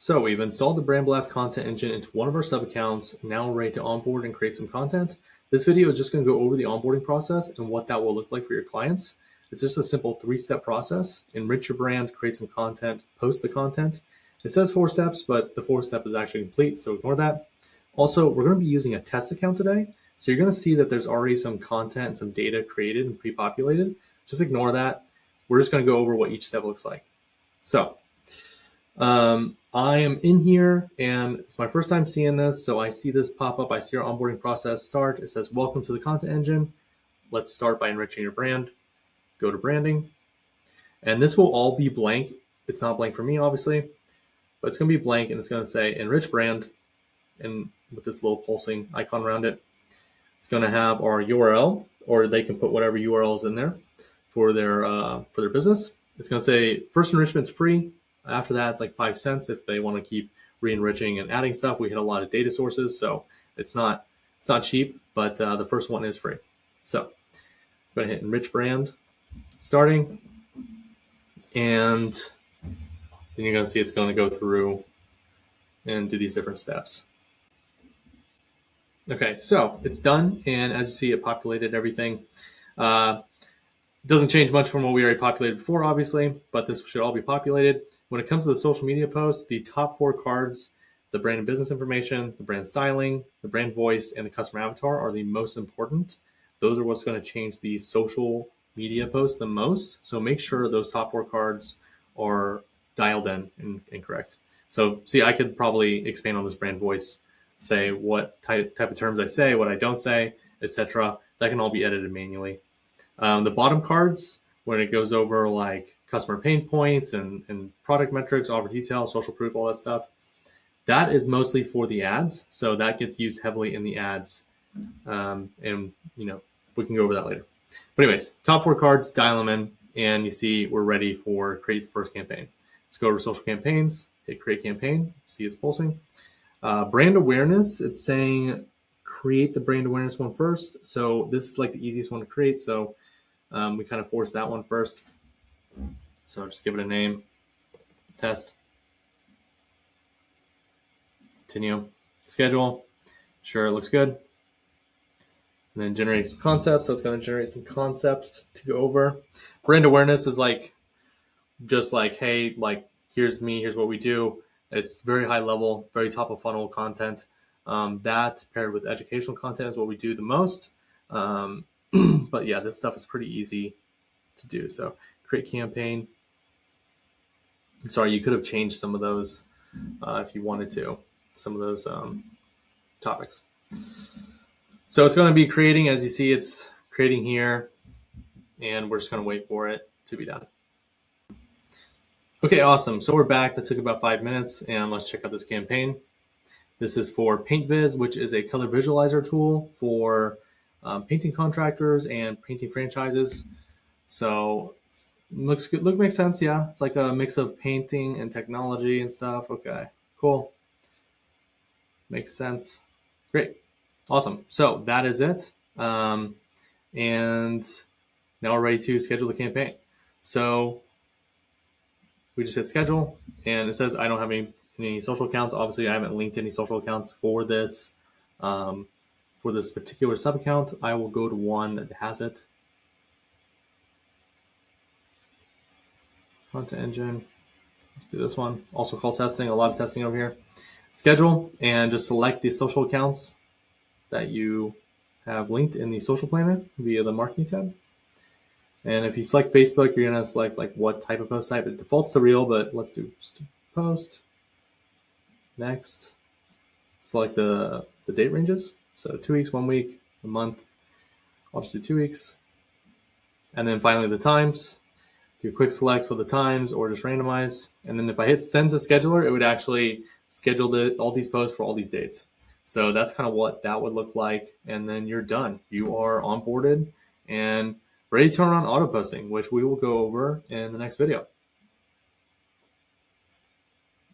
So we've installed the Brand Blast content engine into one of our sub accounts. Now we're ready to onboard and create some content. This video is just going to go over the onboarding process and what that will look like for your clients. It's just a simple 3-step process. Enrich your brand, create some content, post the content. It says 4 steps, but the 4th step is actually complete, so ignore that. Also, we're going to be using a test account today. So you're going to see that there's already some content and some data created and pre-populated. Just ignore that. We're just going to go over what each step looks like. So I am in here and it's my first time seeing this. So I see this pop up. I see our onboarding process start. It says, welcome to the content engine. Let's start by enriching your brand. Go to branding. And this will all be blank. It's not blank for me, obviously, but it's going to be blank and it's going to say enrich brand. And with this little pulsing icon around it, it's going to have our URL, or they can put whatever URLs in there for their business. It's going to say first enrichment's free. After that, it's like 5 cents if they want to keep re-enriching and adding stuff. We hit a lot of data sources, so it's not cheap, but the first one is free. So I'm going to hit enrich brand, starting, and then you're going to see it's going to go through and do these different steps. Okay, so it's done, and as you see, it populated everything. Doesn't change much from what we already populated before, obviously, but this should all be populated. When it comes to the social media posts, the top 4 cards, the brand and business information, the brand styling, the brand voice, and the customer avatar are the most important. Those are what's going to change the social media posts the most. So make sure those top 4 cards are dialed in and correct. So see, I could probably expand on this brand voice, say what type of terms I say, what I don't say, etc. That can all be edited manually. The bottom cards, when it goes over like customer pain points and product metrics, offer details, social proof, all that stuff, that is mostly for the ads. So that gets used heavily in the ads. And we can go over that later. But anyways, top 4 cards, dial them in, and you see we're ready for create the first campaign. Let's go over social campaigns, hit create campaign, see it's pulsing. Brand awareness, it's saying create the brand awareness one first. So this is like the easiest one to create. So we kind of force that one first. So just give it a name, test, continue, schedule. Sure, it looks good. And then generate some concepts. So it's going to generate some concepts to go over. Brand awareness is like, just like, hey, like, here's me, here's what we do. It's very high level, very top of funnel content. That paired with educational content is what we do the most. But yeah, this stuff is pretty easy to do. So create campaign. Sorry, you could have changed some of those if you wanted to, some of those topics. So it's going to be creating, as you see, it's creating here, and we're just going to wait for it to be done. Okay, awesome. So we're back. That took about 5 minutes, and let's check out this campaign. This is for PaintViz, which is a color visualizer tool for painting contractors and painting franchises. So looks good. Makes sense. Yeah, it's like a mix of painting and technology and stuff. Okay, cool. Makes sense. Great. Awesome. So that is it. And now we're ready to schedule the campaign. So we just hit schedule, and it says I don't have any social accounts. Obviously, I haven't linked any social accounts for this particular sub account. I will go to one that has it. Content engine. Let's do this one. Also called testing. A lot of testing over here. Schedule, and just select the social accounts that you have linked in the social planner via the marketing tab. And if you select Facebook, you're going to select like what type of post type. It defaults to reel, but let's do post. Next, select the date ranges. So 2 weeks, 1 week, a month. I'll just do 2 weeks. And then finally the times. Do a quick select for the times or just randomize. And then if I hit send to scheduler, it would actually schedule all these posts for all these dates. So that's kind of what that would look like. And then you're done. You are onboarded and ready to turn on auto posting, which we will go over in the next video.